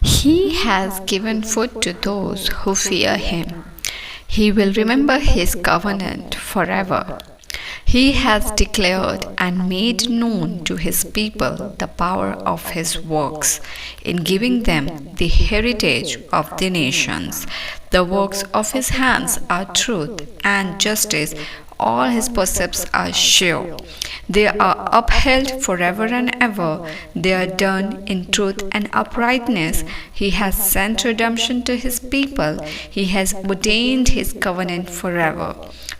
He has given food to those who fear him. He will remember his covenant forever. He has declared and made known to his people the power of his works in giving them the heritage of the nations. The works of his hands are truth and justice. All his precepts are sure. They are upheld forever and ever. They are done in truth and uprightness. He has sent redemption to his people. He has ordained his covenant forever.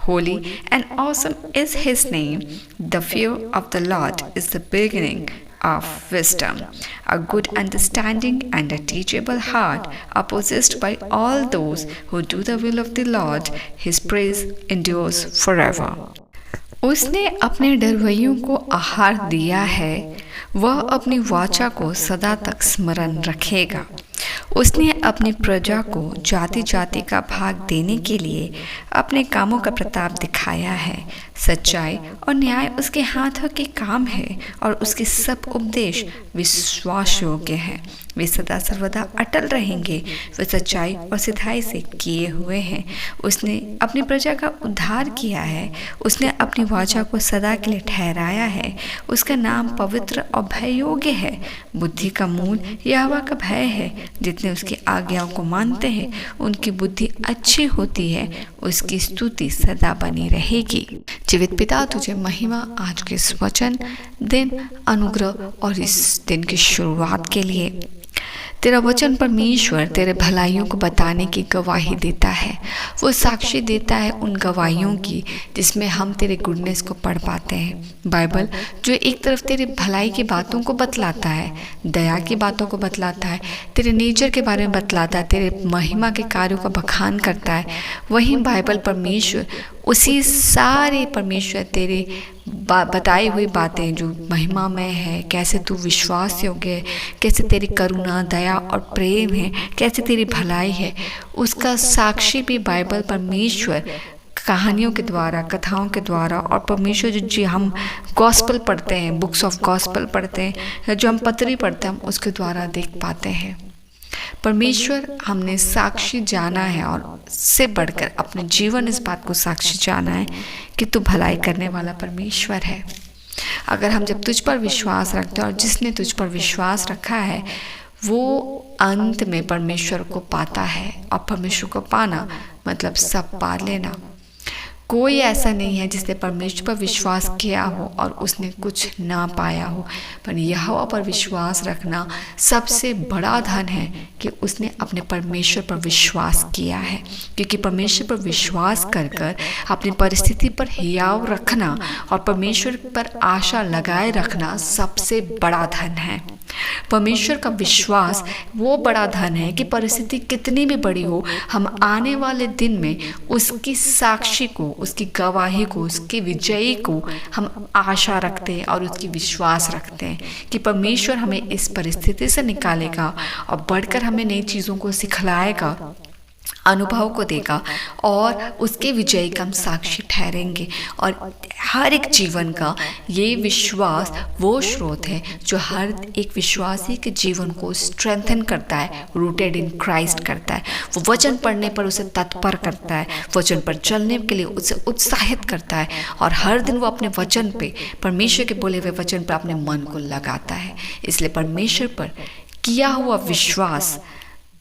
Holy and awesome is his name. The fear of the Lord is the beginning of wisdom. A good understanding and a teachable heart are possessed by all those who do the will of the Lord. His praise endures forever. उसने अपने डरवैयों को आहार दिया है, वह अपनी वाचा को सदा तक स्मरण रखेगा। उसने अपनी प्रजा को जाति जाति का भाग देने के लिए अपने कामों का प्रताप दिखाया है। सच्चाई और न्याय उसके हाथों के काम है और उसके सब उपदेश विश्वास योग्य हैं। वे सदा सर्वदा अटल रहेंगे। वे सच्चाई और सिधाई से किए हुए हैं। उसने अपनी प्रजा का उद्धार किया है। उसने अपनी वाचा को सदा के लिए ठहराया है। उसका नाम पवित्र और भय योग्य है। बुद्धि का मूल यहोवा का भय है। जितने उसकी आज्ञाओं को मानते हैं उनकी बुद्धि अच्छी होती है। उसकी स्तुति सदा बनी रहेगी। जीवित पिता, तुझे महिमा आज के इस वचन दिन, अनुग्रह और इस दिन की शुरुआत के लिए। तेरा वचन परमेश्वर तेरे भलाइयों को बताने की गवाही देता है। वो साक्षी देता है उन गवाहियों की जिसमें हम तेरे गुडनेस को पढ़ पाते हैं। बाइबल जो एक तरफ तेरे भलाई की बातों को बतलाता है, दया की बातों को बतलाता है, तेरे नेचर के बारे में बतलाता है, तेरे महिमा के कार्यों का बखान करता है, वहीं बाइबल परमेश्वर उसी सारे परमेश्वर तेरे बताई हुई बातें जो महिमा में है, कैसे तू विश्वास योग्य है, कैसे तेरी करुणा, दया और प्रेम है, कैसे तेरी भलाई है, उसका साक्षी भी बाइबल परमेश्वर कहानियों के द्वारा, कथाओं के द्वारा और परमेश्वर जो हम गॉस्पल पढ़ते हैं, बुक्स ऑफ गॉस्पल पढ़ते हैं, जो हम पत्री पढ़ते हैं, हम उसके द्वारा देख पाते हैं। परमेश्वर हमने साक्षी जाना है और से बढ़कर अपने जीवन इस बात को साक्षी जाना है कि तू भलाई करने वाला परमेश्वर है। अगर हम जब तुझ पर विश्वास रखते हैं और जिसने तुझ पर विश्वास रखा है वो अंत में परमेश्वर को पाता है, और परमेश्वर को पाना मतलब सब पा लेना। कोई ऐसा नहीं है जिसने परमेश्वर पर विश्वास किया हो और उसने कुछ ना पाया हो, पर यहोवा पर विश्वास रखना सबसे बड़ा धन है कि उसने अपने परमेश्वर पर विश्वास किया है। क्योंकि परमेश्वर पर विश्वास कर कर अपनी परिस्थिति पर हियाव रखना और परमेश्वर पर आशा लगाए रखना सबसे बड़ा धन है। परमेश्वर का विश्वास वो बड़ा धन है कि परिस्थिति कितनी भी बड़ी हो, हम आने वाले दिन में उसकी साक्षी को, उसकी गवाही को, उसकी विजयी को हम आशा रखते हैं और उसकी विश्वास रखते हैं कि परमेश्वर हमें इस परिस्थिति से निकालेगा और बढ़कर हमें नई चीज़ों को सिखलाएगा, अनुभव को देगा और उसके विजय का हम साक्षी ठहरेंगे। और हर एक जीवन का ये विश्वास वो स्रोत है जो हर एक विश्वासी के जीवन को स्ट्रेंथन करता है, रूटेड इन क्राइस्ट करता है। वो वचन पढ़ने पर उसे तत्पर करता है, वचन पर चलने के लिए उसे उत्साहित करता है और हर दिन वो अपने वचन पे, परमेश्वर के बोले हुए वचन पर अपने मन को लगाता है। इसलिए परमेश्वर पर किया हुआ विश्वास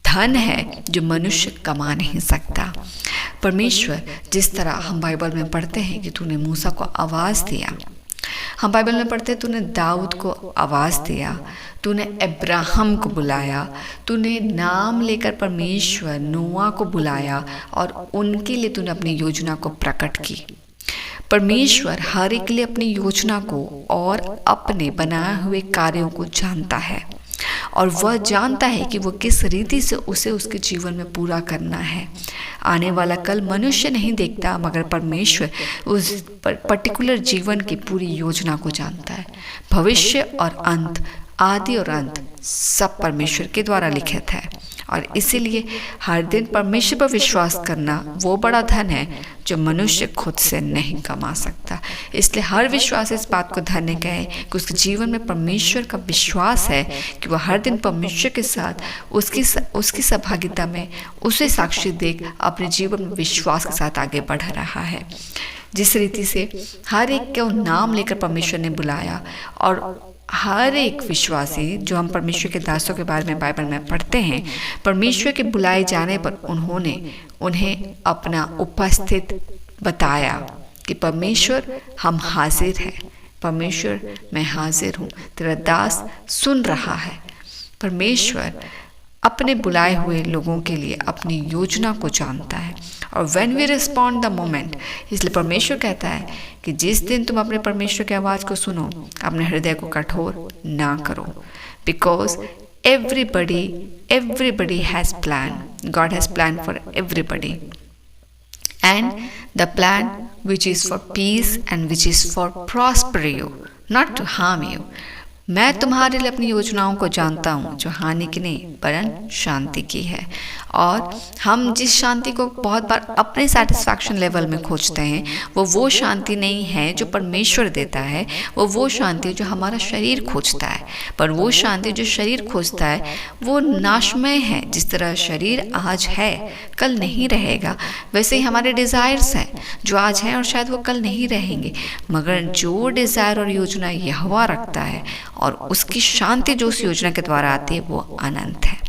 धन है जो मनुष्य कमा नहीं सकता। परमेश्वर जिस तरह हम बाइबल में पढ़ते हैं कि तूने मूसा को आवाज़ दिया, हम बाइबल में पढ़ते हैं तूने दाऊद को आवाज़ दिया, तूने अब्राहम को बुलाया, तूने नाम लेकर परमेश्वर नोआ को बुलाया और उनके लिए तूने अपनी योजना को प्रकट की। परमेश्वर हर एक के लिए अपनी योजना को और अपने बनाए हुए कार्यों को जानता है और वह जानता है कि वो किस रीति से उसे उसके जीवन में पूरा करना है। आने वाला कल मनुष्य नहीं देखता, मगर परमेश्वर उस पर्टिकुलर जीवन की पूरी योजना को जानता है। भविष्य और अंत, आदि और अंत सब परमेश्वर के द्वारा लिखित है और इसीलिए हर दिन परमेश्वर पर विश्वास करना वो बड़ा धन है जो मनुष्य खुद से नहीं कमा सकता। इसलिए हर विश्वास इस बात को धन्य कहे कि उसके जीवन में परमेश्वर का विश्वास है कि वह हर दिन परमेश्वर के साथ उसकी सहभागिता में उसे साक्षी देख अपने जीवन में विश्वास के साथ आगे बढ़ रहा है। जिस रीति से हर एक को नाम लेकर परमेश्वर ने बुलाया, और हर एक विश्वासी जो हम परमेश्वर के दासों के बारे में बाइबल में पढ़ते हैं, परमेश्वर के बुलाए जाने पर उन्हें अपना उपस्थित बताया कि परमेश्वर हम हाजिर हैं, परमेश्वर मैं हाजिर हूँ, तेरा दास सुन रहा है। परमेश्वर अपने बुलाए हुए लोगों के लिए अपनी योजना को जानता है, और when we respond the moment, इसलिए परमेश्वर कहता है कि जिस दिन तुम अपने परमेश्वर की आवाज़ को सुनो, अपने हृदय को कठोर ना करो, because everybody has plan. God has planned for everybody, and the plan which is for peace and which is for prosper you, not to harm you. मैं तुम्हारे लिए अपनी योजनाओं को जानता हूँ जो हानि की नहीं वरन शांति की है। और हम जिस शांति को बहुत बार अपने सेटिस्फैक्शन लेवल में खोजते हैं, वो शांति नहीं है जो परमेश्वर देता है, वो शांति जो हमारा शरीर खोजता है। पर वो शांति जो शरीर खोजता है वो नाशमय है। जिस तरह शरीर आज है कल नहीं रहेगा, वैसे ही हमारे डिज़ायर्स हैं जो आज हैं और शायद वो कल नहीं रहेंगे, मगर जो डिज़ायर और योजना यहोवा रखता है और उसकी शांति जो उस योजना के द्वारा आती है वो अनंत है।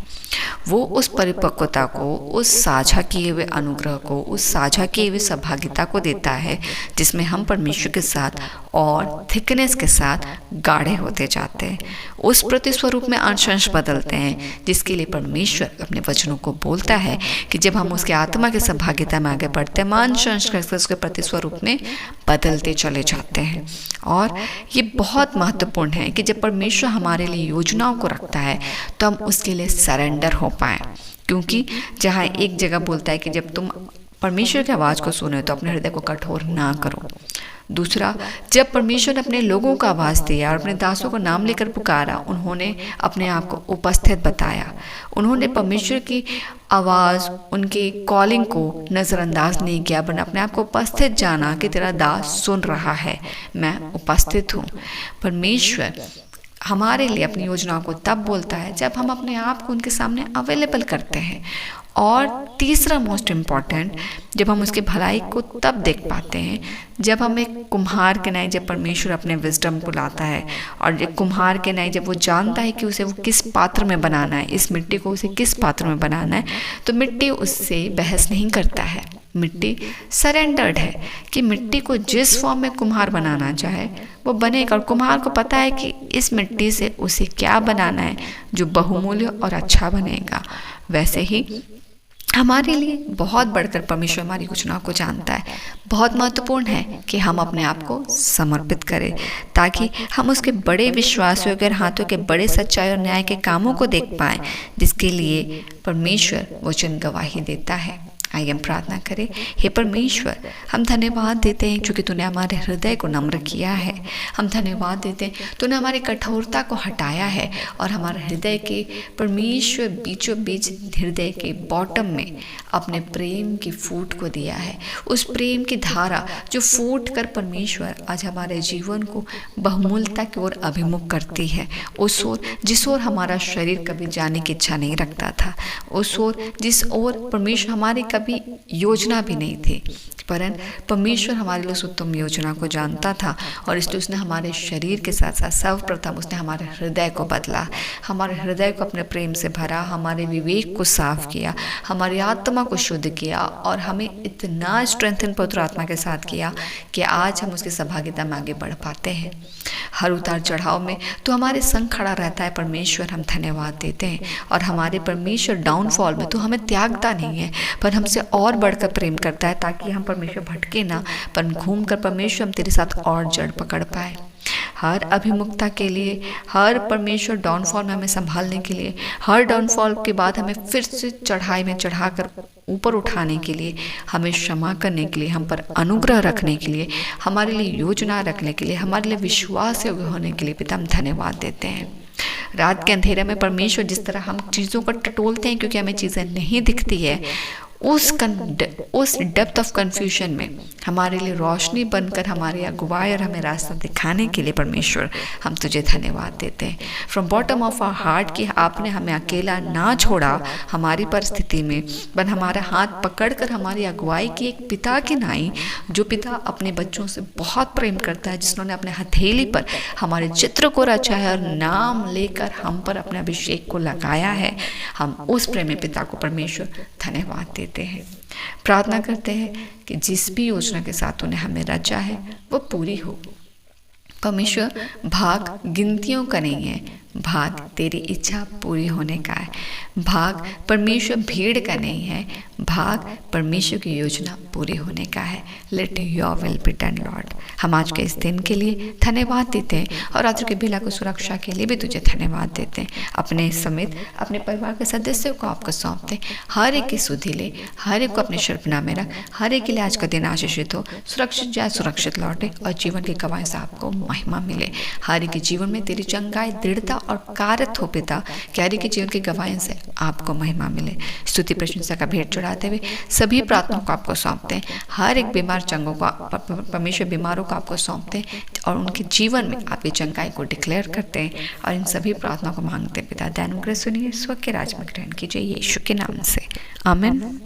वो उस परिपक्वता को, उस साझा किए हुए अनुग्रह को, उस साझा किए हुए सहभागिता को देता है जिसमें हम परमेश्वर के साथ और थिकनेस के साथ गाढ़े होते जाते हैं, उस प्रतिस्वरूप में अंश बदलते हैं जिसके लिए परमेश्वर अपने वचनों को बोलता है कि जब हम उसके आत्मा के सहभागिता में आगे बढ़ते हैं, अंश उसके प्रतिस्वरूप में बदलते चले जाते हैं। और ये बहुत महत्वपूर्ण है कि जब परमेश्वर हमारे लिए योजनाओं को रखता है तो हम उसके लिए सरेंडर हो पाए, क्योंकि जहाँ एक जगह बोलता है कि जब तुम परमेश्वर की आवाज़ को सुने तो अपने हृदय को कठोर ना करो। दूसरा, जब परमेश्वर ने अपने लोगों को आवाज़ दिया और अपने दासों को नाम लेकर पुकारा, उन्होंने अपने आप को उपस्थित बताया। उन्होंने परमेश्वर की आवाज़, उनके कॉलिंग को नज़रअंदाज नहीं किया, वरना अपने आप को उपस्थित जाना कि तेरा दास सुन रहा है, मैं उपस्थित हूँ। परमेश्वर हमारे लिए अपनी योजनाओं को तब बोलता है जब हम अपने आप को उनके सामने अवेलेबल करते हैं। और तीसरा मोस्ट इम्पॉर्टेंट, जब हम उसके भलाई को तब देख पाते हैं जब हम एक कुम्हार के नाई, जब परमेश्वर अपने विजडम को लाता है और एक कुम्हार के नाई जब वो जानता है कि उसे वो किस पात्र में बनाना है, इस मिट्टी को उसे किस पात्र में बनाना है, तो मिट्टी उससे बहस नहीं करता है। मिट्टी सरेंडर्ड है कि मिट्टी को जिस फॉर्म में कुम्हार बनाना चाहे वो बनेगा, और कुम्हार को पता है कि इस मिट्टी से उसे क्या बनाना है जो बहुमूल्य और अच्छा बनेगा। वैसे ही हमारे लिए बहुत बढ़कर परमेश्वर हमारी योजनाओं को जानता है। बहुत महत्वपूर्ण है कि हम अपने आप को समर्पित करें ताकि हम उसके बड़े विश्वास योग्य हाथों के बड़े सच्चाई और न्याय के कामों को देख पाएं, जिसके लिए परमेश्वर वचन गवाही देता है। आइए हम प्रार्थना करें। हे परमेश्वर, हम धन्यवाद देते हैं क्योंकि तूने हमारे हृदय को नम्र किया है। हम धन्यवाद देते हैं तूने हमारी कठोरता को हटाया है और हमारे हृदय के परमेश्वर बीचों बीच हृदय के बॉटम में अपने प्रेम की फूट को दिया है। उस प्रेम की धारा जो फूट कर परमेश्वर आज हमारे जीवन को बहुमूल्यता की ओर अभिमुख करती है, उस ओर जिस ओर हमारा शरीर कभी जाने की इच्छा नहीं रखता था, उस ओर जिस ओर परमेश्वर हमारी कभी योजना भी नहीं थी, परंतु परमेश्वर हमारे लिए उत्तम योजना को जानता था और इसलिए उसने हमारे शरीर के साथ साथ सर्वप्रथम उसने हमारे हृदय को बदला, हमारे हृदय को अपने प्रेम से भरा, हमारे विवेक को साफ किया, हमारी आत्मा को शुद्ध किया और हमें इतना स्ट्रेंथन पवित्र आत्मा के साथ किया कि आज हम उसकी सहभागिता में आगे बढ़ पाते हैं। हर उतार चढ़ाव में तो हमारे संग खड़ा रहता है परमेश्वर, हम धन्यवाद देते हैं। और हमारे परमेश्वर डाउनफॉल में तो हमें त्यागता नहीं है, पर हमसे और बढ़कर प्रेम करता है ताकि हम परमेश्वर भटके ना, पर घूम कर परमेश्वर हम तेरे साथ और जड़ पकड़ पाए। हर अभिमुखता के लिए, हर परमेश्वर डाउनफॉल में हमें संभालने के लिए, हर डाउनफॉल के बाद हमें फिर से चढ़ाई में चढ़ाकर ऊपर उठाने के लिए, हमें क्षमा करने के लिए, हम पर अनुग्रह रखने के लिए, हमारे लिए योजना रखने के लिए, हमारे लिए विश्वास योग्य होने के लिए पिता हम धन्यवाद देते हैं। रात के अंधेरे में परमेश्वर जिस तरह हम चीज़ों को टटोलते हैं क्योंकि हमें चीज़ें नहीं दिखती है, उस डेप्थ ऑफ कन्फ्यूजन में हमारे लिए रोशनी बनकर हमारी अगुवाई और हमें रास्ता दिखाने के लिए परमेश्वर हम तुझे धन्यवाद देते हैं from bottom of our heart कि आपने हमें अकेला ना छोड़ा हमारी परिस्थिति में, पर हमारा हाथ पकड़कर हमारी अगुवाई की एक पिता की नाई, जो पिता अपने बच्चों से बहुत प्रेम करता है, जिन्होंने अपने हथेली पर हमारे चित्र को रचा है और नाम लेकर हम पर अपने अभिषेक को लगाया है। हम उस प्रेमी पिता को परमेश्वर धन्यवाद देते हैं। प्रार्थना करते हैं कि जिस भी योजना के साथ उन्हें हमें रचा है वो पूरी हो। परमेश्वर भाग गिनतियों का नहीं है, भाग तेरी इच्छा पूरी होने का है। भाग परमेश्वर भीड़ का नहीं है, भाग परमेश्वर की योजना पूरी होने का है। Let your will be done Lord. हम आज के इस दिन के लिए धन्यवाद देते हैं और रात्रि के बेला को सुरक्षा के लिए भी तुझे धन्यवाद देते हैं। अपने समेत अपने परिवार के सदस्यों को आपको सौंपते, हर एक की सुधि ले, हर एक को अपने शर्पना में रख, हर एक के लिए आज का दिन आशीषित हो, सुरक्षित जाए, सुरक्षित लौटे और जीवन की गवाही से आपको महिमा मिले। हर एक के जीवन में तेरी चंगाई, दृढ़ता और कार्यत हो पिता, कि हर एक के जीवन की गवाही से आपको महिमा मिले। स्तुति प्रशंसा का भेंट चढ़ाते हुए सभी प्रार्थनाओं को आपको सौंपते हैं। हर एक बीमार चंगों को परमेश्वर बीमारों को आपको सौंपते हैं और उनके जीवन में आपकी चंगाई को डिक्लेयर करते हैं और इन सभी प्रार्थनाओं को मांगते हैं। पिता दयानुग्रह सुनिए, स्वर्ग के राज में ग्रहण कीजिए, यीशु के नाम से, आमीन।